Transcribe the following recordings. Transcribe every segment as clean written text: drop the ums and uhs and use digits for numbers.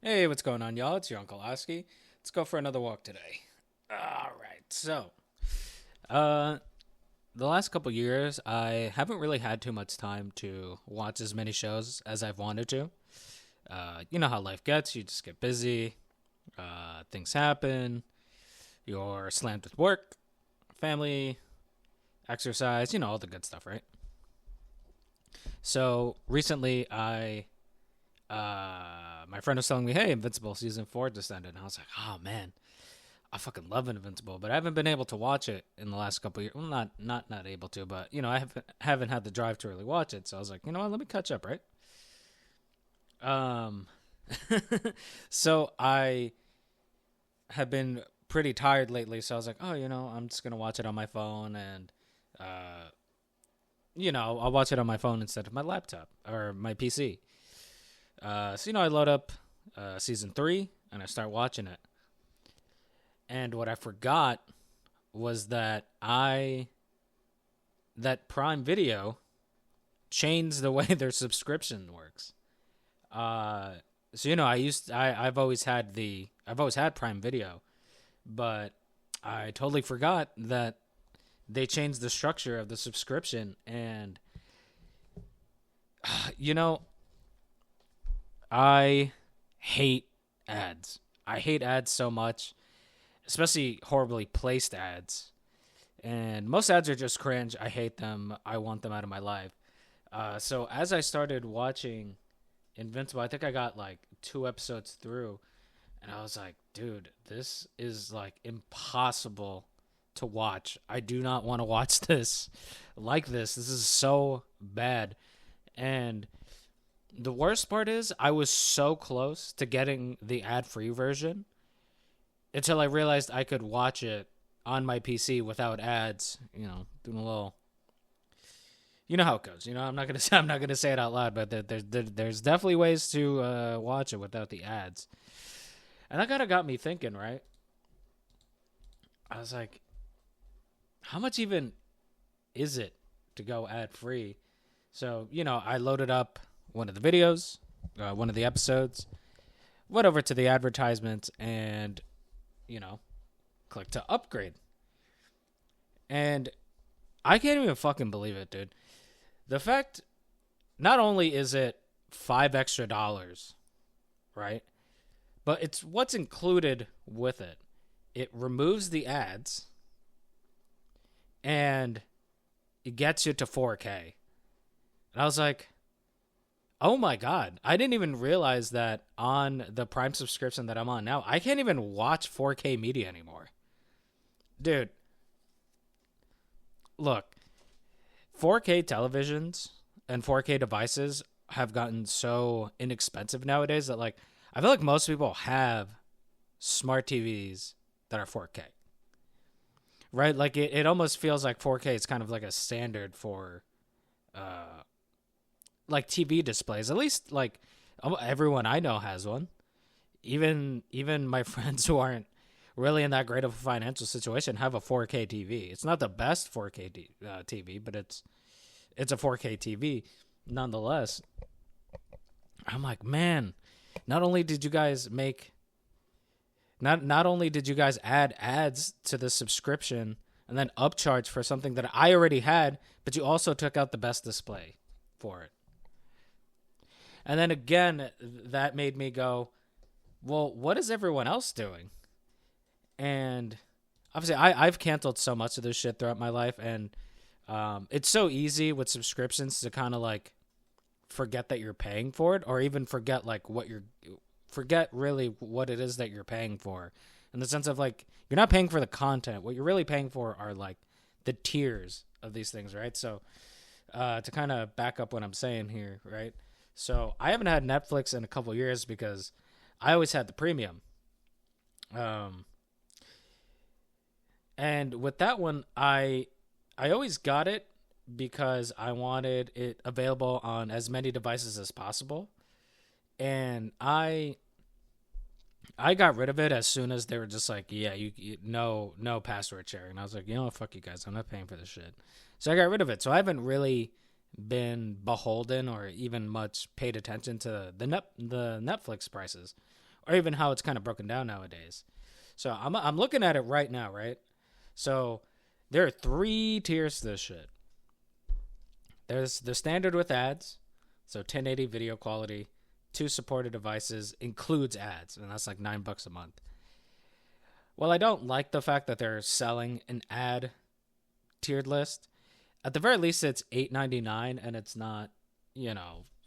Hey, what's going on, y'all? It's your Uncle Oski. Let's go for another walk today. All right. Uh, the last couple years, I haven't really had too much time to watch as many shows as I've wanted to. You know how life gets. You just get busy. Things happen. You're slammed with work, family, exercise. You know all the good stuff, right? So recently, my friend was telling me, "Hey, Invincible season 4 just ended," and I was like, "Oh man, I fucking love Invincible," but I haven't been able to watch it in the last couple of years. Well, not able to, but I haven't had the drive to really watch it. So I was like, you know what, let me catch up, right? Um, so I have been pretty tired lately, so I was like, oh, I'm just gonna watch it on my phone, and uh, I'll watch it on my phone instead of my laptop or my PC. So I load up season 3 and I start watching it. And what I forgot was that Prime Video changed the way their subscription works. I've always had Prime Video, but I totally forgot that they changed the structure of the subscription. And you know, I hate ads. I hate ads so much, especially horribly placed ads. And most ads are just cringe. I hate them. I want them out of my life. So as I started watching Invincible, I think I got like 2 episodes through, and I was like, dude, this is like impossible to watch. I do not want to watch this like this. This is so bad. And the worst part is I was so close to getting the ad-free version until I realized I could watch it on my PC without ads, doing a little. You know how it goes. I'm not gonna say it out loud, but there's definitely ways to watch it without the ads. And that kind of got me thinking, right? I was like, how much even is it to go ad free? So, I loaded up one of the videos, one of the episodes, went over to the advertisements, and, clicked to upgrade. And I can't even fucking believe it, dude. The fact, not only is it $5 extra, right? But it's what's included with it. It removes the ads and it gets you to 4K. And I was like, oh my God. I didn't even realize that on the Prime subscription that I'm on now, I can't even watch 4K media anymore. Dude, look, 4K televisions and 4K devices have gotten so inexpensive nowadays that, like, I feel like most people have smart TVs that are 4K. Right? Like, it almost feels like 4K is kind of like a standard for like TV displays. At least like everyone I know has one. Even my friends who aren't really in that great of a financial situation have a 4K TV. It's not the best 4K TV, but it's a 4K TV nonetheless. I'm like, man, not only did you guys make not only did you guys add ads to the subscription and then upcharge for something that I already had, but you also took out the best display for it. And then again, that made me go, well, what is everyone else doing? And obviously, I've canceled so much of this shit throughout my life, and it's so easy with subscriptions to kind of like forget that you're paying for it, or even forget really what it is that you're paying for, in the sense of like you're not paying for the content. What you're really paying for are like the tiers of these things, right? So to kind of back up what I'm saying here, right? So I haven't had Netflix in a couple of years because I always had the premium. And with that one, I always got it because I wanted it available on as many devices as possible. And I got rid of it as soon as they were just like, yeah, you no password sharing. And I was like, fuck you guys, I'm not paying for this shit. So I got rid of it. So I haven't really been beholden or even much paid attention to the Netflix prices or even how it's kind of broken down nowadays. So I'm looking at it right now, right? So there are 3 tiers to this shit. There's the standard with ads, so 1080 video quality, 2 supported devices, includes ads, and that's like $9 a month. Well, I don't like the fact that they're selling an ad tiered list. At the very least, it's $8.99, and it's not,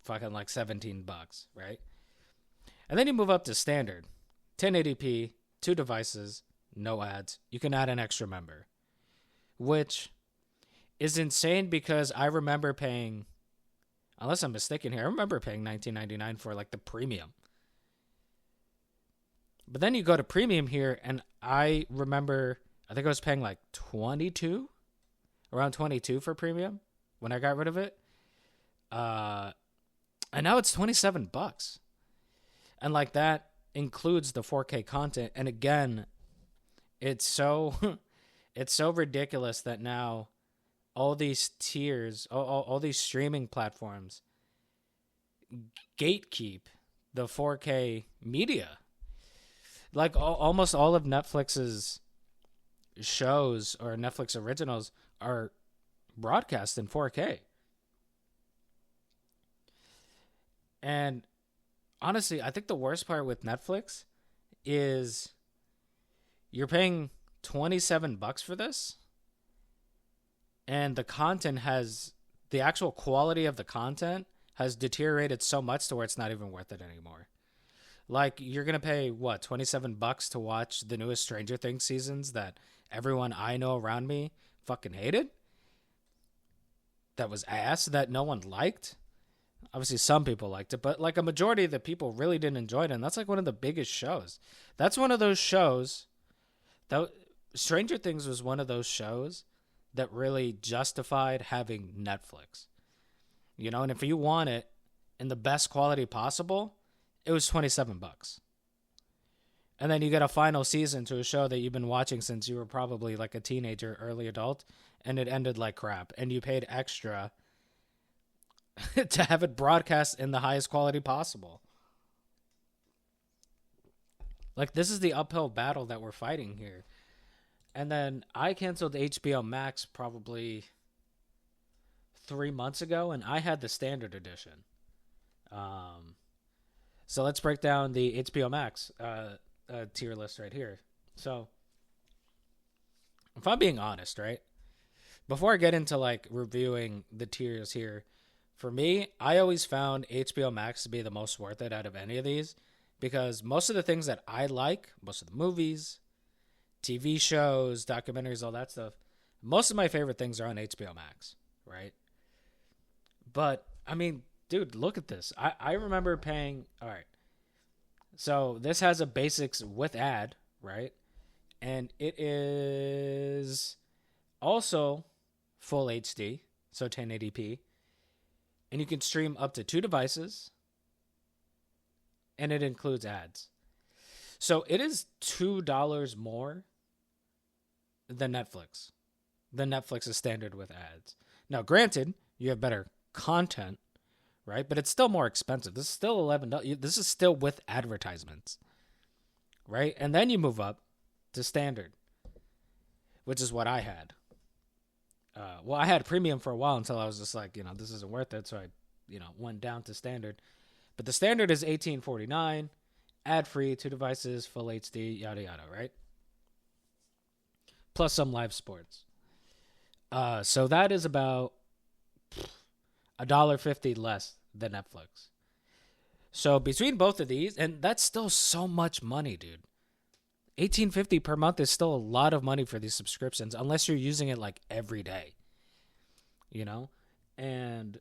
fucking like $17, right? And then you move up to standard, 1080p, 2 devices, no ads. You can add an extra member, which is insane because I remember paying, unless I'm mistaken here, I remember paying $19.99 for like the premium. But then you go to premium here, and I remember, I think I was paying like around 22 for premium when I got rid of it. And now it's $27. And like that includes the 4K content. And again, it's so it's so ridiculous that now all these tiers, all these streaming platforms gatekeep the 4K media. Like almost all of Netflix's shows or Netflix originals are broadcast in 4K. And honestly, I think the worst part with Netflix is you're paying $27 for this, and the actual quality of the content has deteriorated so much to where it's not even worth it anymore. Like, you're going to pay, $27 to watch the newest Stranger Things seasons that everyone I know around me fucking hated? That was ass, that no one liked? Obviously, some people liked it, but like a majority of the people really didn't enjoy it, and that's like one of the biggest shows. That's one of those shows that Stranger Things was one of those shows that really justified having Netflix. And if you want it in the best quality possible, it was $27. And then you get a final season to a show that you've been watching since you were probably like a teenager, early adult, and it ended like crap. And you paid extra to have it broadcast in the highest quality possible. Like, this is the uphill battle that we're fighting here. And then I canceled HBO Max probably 3 months ago, and I had the standard edition. So let's break down the HBO Max tier list right here. So, if I'm being honest, right? Before I get into like reviewing the tiers here, for me, I always found HBO Max to be the most worth it out of any of these, because most of the things that I like, most of the movies, TV shows, documentaries, all that stuff, most of my favorite things are on HBO Max, right? But, I mean, dude, look at this. I remember paying, all right, so this has a basics with ad, right? And it is also full HD, so 1080p. And you can stream up to 2 devices, and it includes ads. So it is $2 more than Netflix. Than Netflix's standard with ads. Now, granted, you have better content, right? But it's still more expensive. This is still $11. This is still with advertisements, right? And then you move up to standard, which is what I had. Well, I had premium for a while until I was just like, this isn't worth it. So I, went down to standard. But the standard is $18.49, ad-free, 2 devices, full HD, yada, yada, right? Plus some live sports. So that is about $1.50 less than Netflix. So between both of these, and that's still so much money, dude. $18.50 per month is still a lot of money for these subscriptions, unless you're using it like every day, and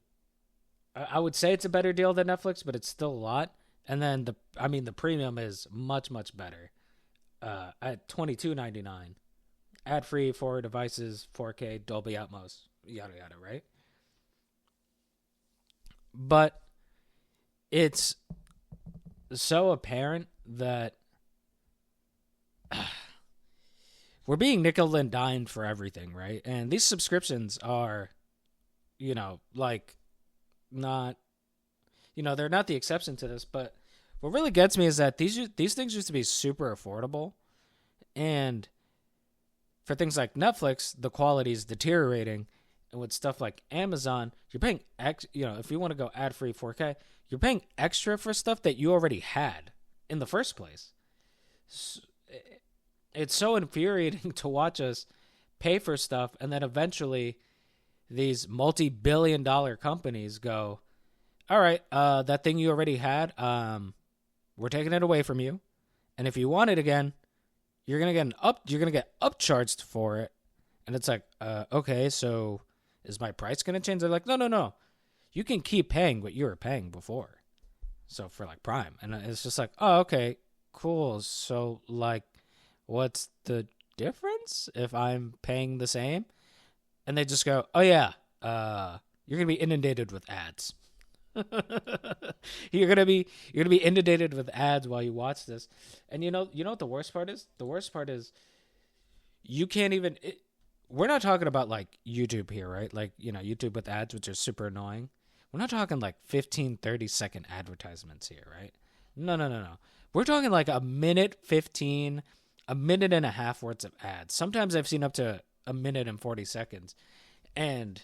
I would say it's a better deal than Netflix, but it's still a lot. And then the premium is much, much better, at $22.99, ad free, 4 devices, 4K, Dolby Atmos, yada yada, right? But it's so apparent that we're being nickel and dimed for everything, right? And these subscriptions are, like, not, they're not the exception to this, but what really gets me is that these things used to be super affordable, and for things like Netflix, the quality is deteriorating. And with stuff like Amazon, you're paying if you want to go ad-free 4K, you're paying extra for stuff that you already had in the first place. It's so infuriating to watch us pay for stuff, and then eventually these multi-billion-dollar companies go, all right, that thing you already had, we're taking it away from you, and if you want it again, you're gonna get upcharged for it. And it's like, okay, so is my price gonna change? They're like, no, you can keep paying what you were paying before. So for like Prime, and it's just like, oh, okay, cool. So like, what's the difference if I'm paying the same? And they just go, oh yeah, you're gonna be inundated with ads. you're gonna be inundated with ads while you watch this. And you know what the worst part is? The worst part is you can't even. We're not talking about like YouTube here, right? Like, YouTube with ads, which are super annoying. We're not talking like 15, 30-second advertisements here, right? No. We're talking like a minute 15, a minute and a half worth of ads. Sometimes I've seen up to a minute and 40 seconds. And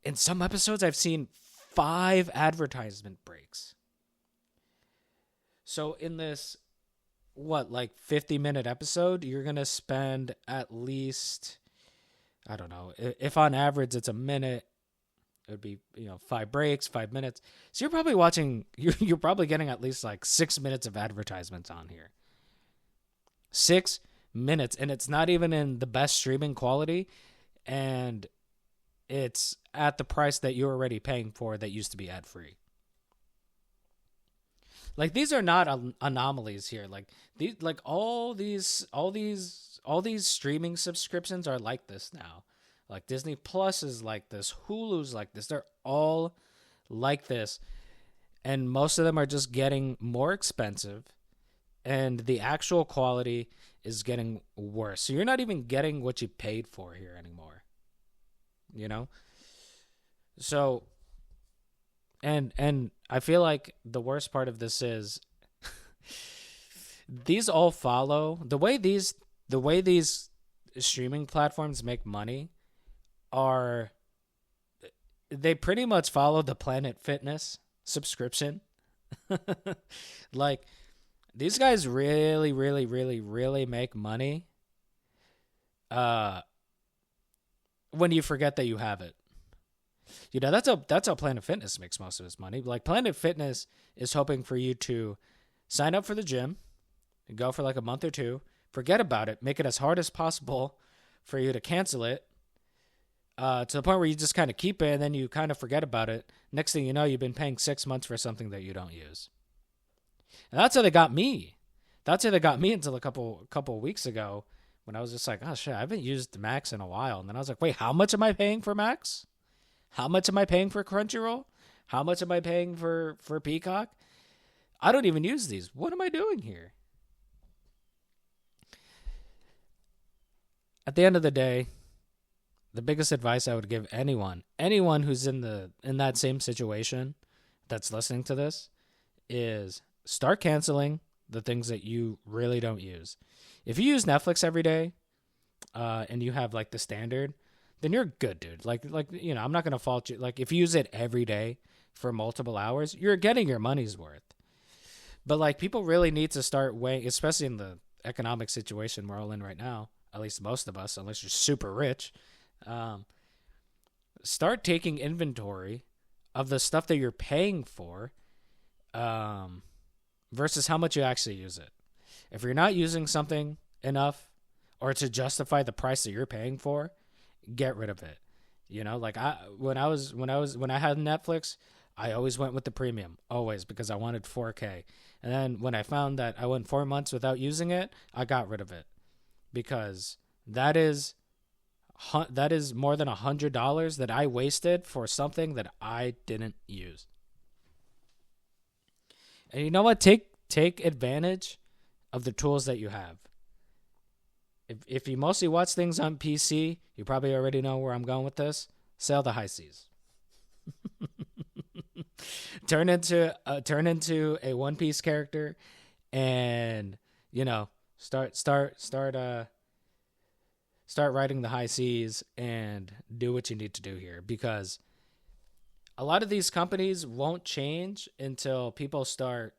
in some episodes, I've seen 5 advertisement breaks. So in this, 50-minute episode, you're going to spend at least, I don't know, if on average it's a minute, it would be, 5 breaks, 5 minutes. So you're probably getting at least like 6 minutes of advertisements on here. 6 minutes. And it's not even in the best streaming quality. And it's at the price that you're already paying for that used to be ad free. Like, these are not anomalies here. All these streaming subscriptions are like this now. Like Disney Plus is like this, Hulu's like this. They're all like this, and most of them are just getting more expensive, and the actual quality is getting worse. So you're not even getting what you paid for here anymore. So, and I feel like the worst part of this is these all follow the way these streaming platforms make money are they pretty much follow the Planet Fitness subscription. Like, these guys really, really, really, really make money when you forget that you have it. That's how Planet Fitness makes most of its money. Like, Planet Fitness is hoping for you to sign up for the gym and go for like a month or two, forget about it, make it as hard as possible for you to cancel it, to the point where you just kind of keep it and then you kind of forget about it. Next thing you know, you've been paying 6 months for something that you don't use. And that's how they got me. That's how they got me until a couple of weeks ago, when I was just like, oh shit, I haven't used Max in a while. And then I was like, wait, how much am I paying for Max? How much am I paying for Crunchyroll? How much am I paying for Peacock? I don't even use these. What am I doing here? At the end of the day, the biggest advice I would give anyone who's in that same situation that's listening to this, is start canceling the things that you really don't use. If you use Netflix every day, and you have like the standard, then you're good, dude. Like I'm not gonna fault you. Like, if you use it every day for multiple hours, you're getting your money's worth. But like, people really need to start weighing, especially in the economic situation we're all in right now. At least most of us, unless you're super rich. Start taking inventory of the stuff that you're paying for, versus how much you actually use it. If you're not using something enough, or to justify the price that you're paying for, get rid of it. Like, when I had Netflix, I always went with the premium, always, because I wanted 4K. And then when I found that I went 4 months without using it, I got rid of it, because that is more than $100 that I wasted for something that I didn't use. And you know what? Take advantage of the tools that you have. If you mostly watch things on PC, you probably already know where I'm going with this. Sail the high seas. turn into a One Piece character, and you know, start riding the high seas and do what you need to do here, because a lot of these companies won't change until people start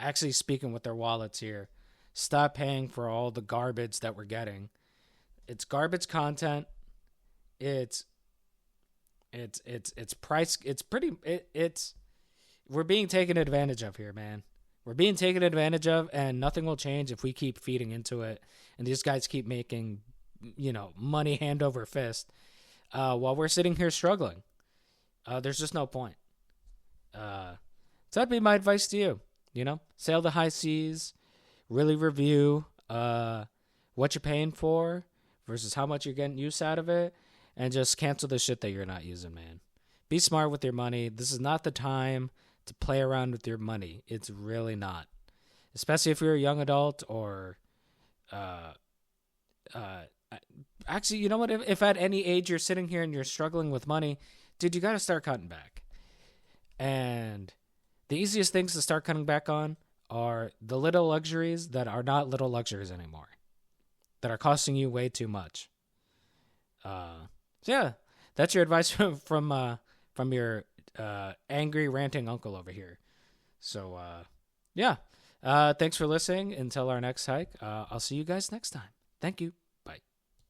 actually speaking with their wallets here. Stop paying for all the garbage that we're getting. It's garbage content. It's it's price. It's pretty. It's we're being taken advantage of here, man. We're being taken advantage of, and nothing will change if we keep feeding into it. And these guys keep making, money hand over fist, while we're sitting here struggling. There's just no point. So that'd be my advice to you. Sail the high seas, really review what you're paying for versus how much you're getting use out of it, and just cancel the shit that you're not using, man. Be smart with your money. This is not the time to play around with your money. It's really not. Especially if you're a young adult, or actually, you know what? If at any age you're sitting here and you're struggling with money, dude, you got to start cutting back. And the easiest things to start cutting back on are the little luxuries that are not little luxuries anymore, that are costing you way too much. So yeah, that's your advice from your angry ranting uncle over here. So yeah, thanks for listening. Until our next hike, I'll see you guys next time. Thank you.